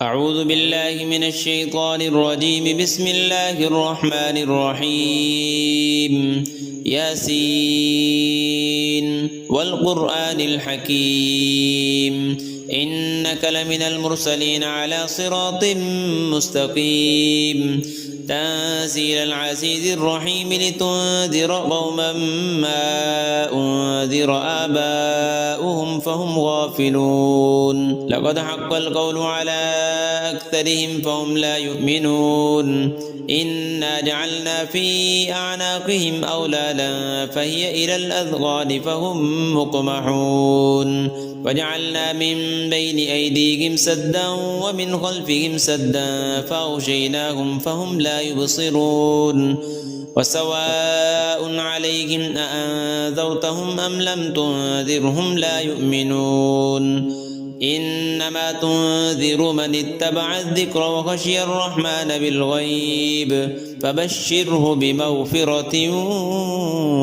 أعوذ بالله من الشيطان الرجيم. بسم الله الرحمن الرحيم. ياسين والقرآن الحكيم إنك لمن المرسلين على صراط مستقيم تنزيل العزيز الرحيم لتنذر قوما ما أنذر آباؤهم فهم غافلون. لقد حق القول على أكثرهم فهم لا يؤمنون. إنا جعلنا في أعناقهم أغلالا فهي إلى الأذقان فهم مقمحون وجعلنا من بين أيديهم سدا ومن خلفهم سدا فأغشيناهم فهم لا يبصرون. وسواء عليهم أأنذرتهم أم لم تنذرهم لا يؤمنون. إنما تنذر من اتبع الذكر وخشي الرحمن بالغيب فبشره بمغفرة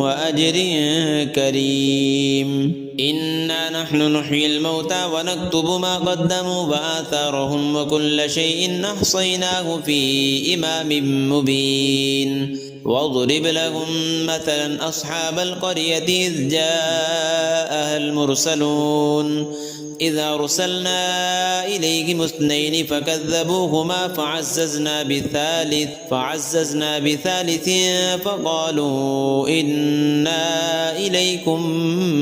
وأجر كريم. إنا نحن نحيي الموتى ونكتب ما قدموا وآثارهم وكل شيء أحصيناه في إمام مبين. واضرب لهم مثلا أصحاب القرية إذ جاءها المرسلون إذ أرسلنا إليهم اثنين فكذبوهما فعززنا بثالث فقالوا إنا إليكم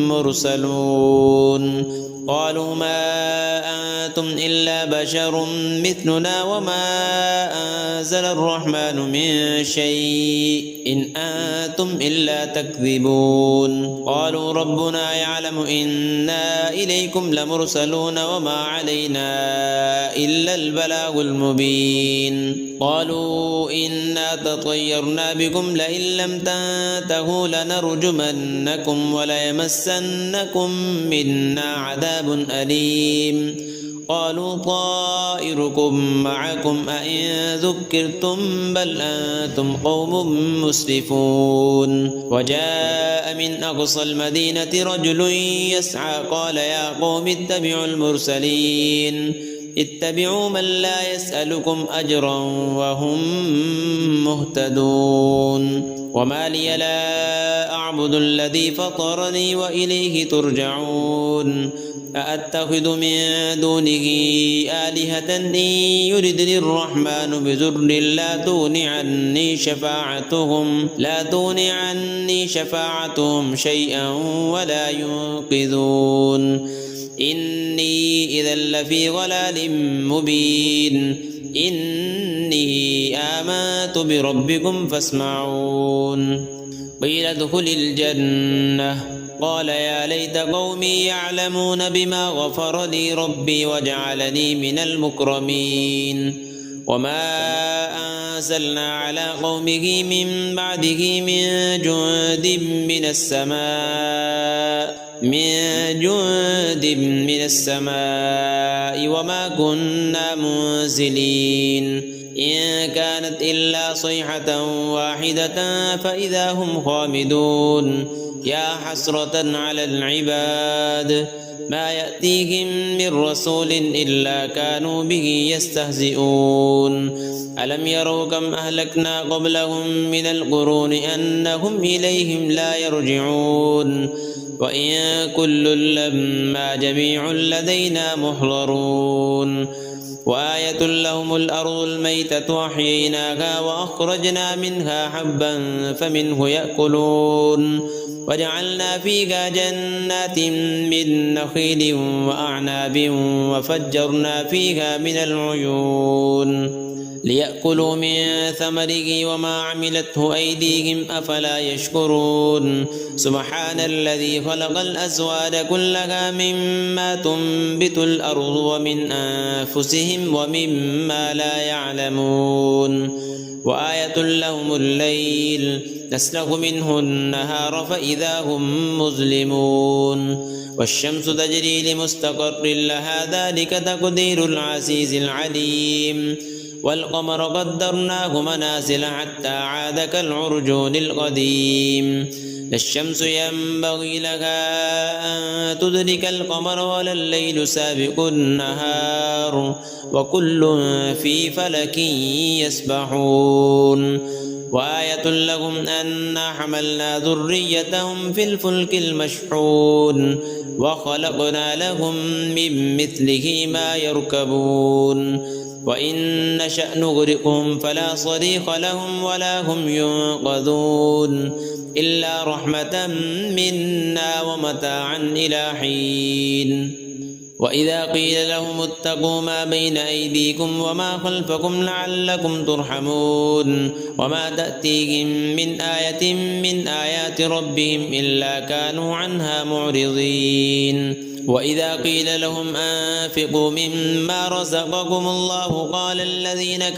مرسلون. قالوا ما أنتم إلا بشر مثلنا وما أنزل الرحمن من شيء إن أنتم إلا تكذبون. قالوا ربنا يعلم إنا إليكم لمرسلون وما علينا إلا البلاغ المبين. قالوا إنا تطيرنا بكم لئن لم تنتهوا لنرجمنكم وليمسنكم منا عذاب أليم. قالوا طائركم معكم أئن ذكرتم بل أنتم قوم مسرفون. وجاء من أقصى المدينة رجل يسعى قال يا قوم اتبعوا المرسلين اتبعوا من لا يسألكم أجرا وهم مهتدون. وما لي لا أعبد الذي فطرني وإليه ترجعون. أأتخذ من دونه آلهة إن يردني الرحمن بضر لا تغن عني شفاعتهم شيئا ولا ينقذون. إني إذا لفي ضلال مبين. إني آمنت بربكم فاسمعون. قيل ادخل الجنة قال يا ليت قومي يعلمون بما غفر لي ربي وجعلني من المكرمين. وما أنزلنا على قومه من بعده من جند من السماء وما كنا منزلين. إن كانت إلا صيحة واحدة فإذا هم خامدون. يا حسرة على العباد ما يأتيهم من رسول إلا كانوا به يستهزئون. ألم يروا كم أهلكنا قبلهم من القرون أنهم إليهم لا يرجعون. وإن كل لما جميع لدينا محضرون. وآية لهم الأرض الميتة أحييناها وأخرجنا منها حبا فمنه يأكلون. وجعلنا فيها جنات من نخيل وأعناب وفجرنا فيها من العيون ليأكلوا من ثمره وما عملته أيديهم أفلا يشكرون. سبحان الذي خلق الأزواج كلها مما تنبت الأرض ومن أنفسهم ومما لا يعلمون. وآية لهم الليل نسلخ منه النهار فإذا هم مظلمون. والشمس تجري لمستقر لها ذلك تقدير العزيز العليم. والقمر قدرناه منازل حتى عاد كالعرجون القديم. لا الشمس ينبغي لها أن تدرك القمر ولا الليل سابق النهار وكل في فلك يسبحون وآية لهم أنا حملنا ذريتهم في الفلك المشحون وخلقنا لهم من مثله ما يركبون وإن نشأ نغرقهم فلا صريخ لهم ولا هم ينقذون إلا رحمة منا ومتاعا إلى حين وإذا قيل لهم اتقوا ما بين أيديكم وما خلفكم لعلكم ترحمون وما تأتيهم من آية من آيات ربهم إلا كانوا عنها معرضين وإذا قيل لهم أنفقوا مما رزقكم الله قال الذين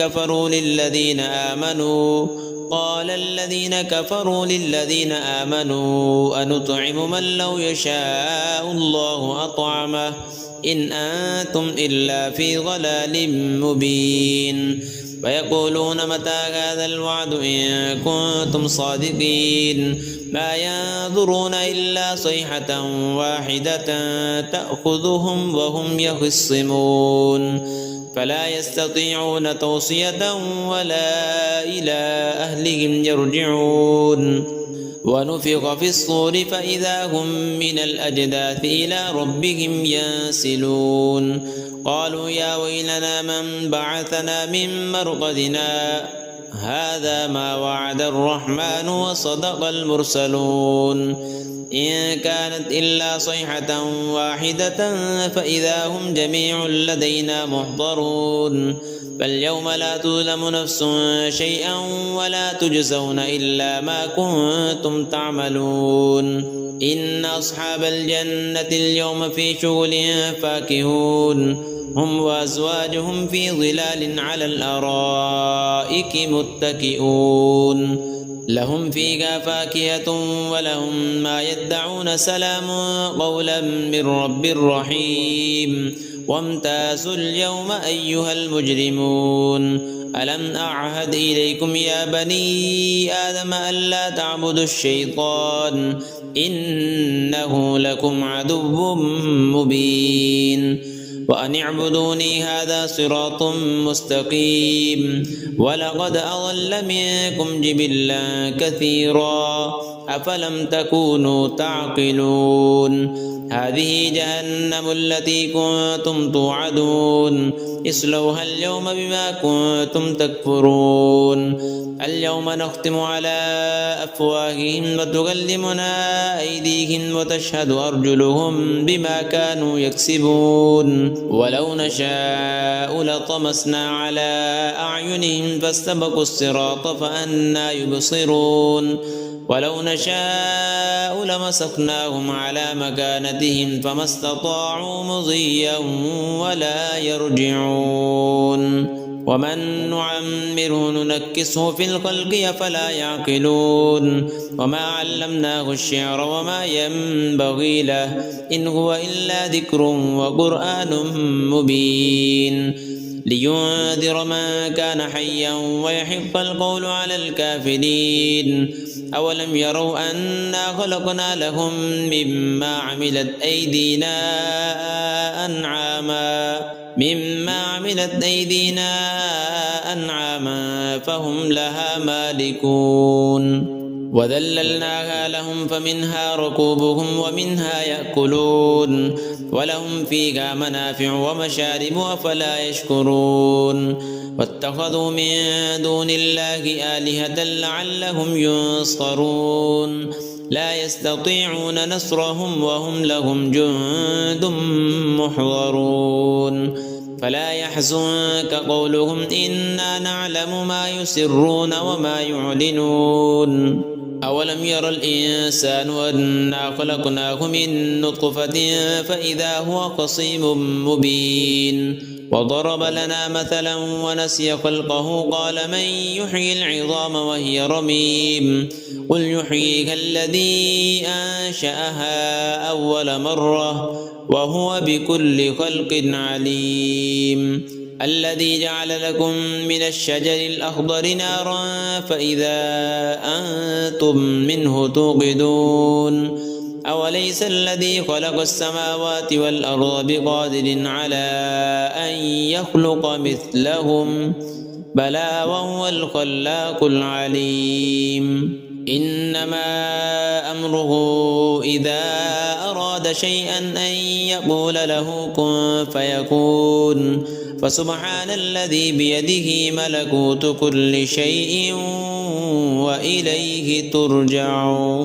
كفروا للذين آمنوا أنطعم من لو يشاء الله أطعمه إن أنتم إلا في ضلال مبين ويقولون متى هذا الوعد إن كنتم صادقين ما ينظرون إلا صيحة واحدة تأخذهم وهم يخصمون فلا يستطيعون توصية ولا إلى أهلهم يرجعون ونفخ في الصور فإذا هم من الأجداث إلى ربهم ينسلون قالوا يا ويلنا من بعثنا من مرقدنا هذا ما وعد الرحمن وصدق المرسلون إن كانت إلا صيحة واحدة فإذا هم جميع لدينا محضرون فاليوم لا تظلم نفس شيئا ولا تجزون إلا ما كنتم تعملون إن أصحاب الجنة اليوم في شغل فاكهون هم وأزواجهم في ظلال على الأرائك متكئون لهم فيها فاكهة ولهم ما يدعون سلام قولا من رب رحيم وامتازوا اليوم أيها المجرمون ألم أعهد إليكم يا بني آدم ألا تعبدوا الشيطان إنه لكم عدو مبين وأن اعبدوني هذا صراط مستقيم ولقد أضل منكم جبلا كثيرا أفلم تكونوا تعقلون هذه جهنم التي كنتم توعدون اصلوها اليوم بما كنتم تكفرون اليوم نختم على أفواههم وتكلمنا أيديهم وتشهد أرجلهم بما كانوا يكسبون ولو نشاء لطمسنا على أعينهم فاستبقوا الصراط فأنى يبصرون ولو نشاء لمسخناهم على مكانتهم فما استطاعوا مضيا ولا يرجعون ومن نعمره ننكسه في الخلق أفلا يعقلون وما علمناه الشعر وما ينبغي له إن هو إلا ذكر وقرآن مبين لينذر من كان حيا ويحق القول على الكافرين أولم يروا أنا خلقنا لهم مما عملت أيدينا أنعاما فهم لها مالكون وذللناها لهم فمنها ركوبهم ومنها يأكلون ولهم فيها منافع ومشارب أفلا يشكرون واتخذوا من دون الله آلهة لعلهم ينصرون لا يستطيعون نصرهم وهم لهم جند محضرون فلا يحزنك قولهم إنا نعلم ما يسرون وما يعلنون أولم ير الإنسان أنا خلقناه من نطفة فإذا هو خصيم مبين وضرب لنا مثلا ونسي خلقه قال من يحيي العظام وهي رميم قل يحييها الذي أنشأها أول مرة وهو بكل خلق عليم الذي جعل لكم من الشجر الأخضر نارا فإذا أنتم منه توقدون أوليس الذي خلق السماوات والأرض بقادر على أن يخلق مثلهم بلى وهو الخلاق العليم إنما أمره إذا أراد شيئا أن يقول له كن فيكون فسبحان الذي بيده ملكوت كل شيء وإليه ترجعون.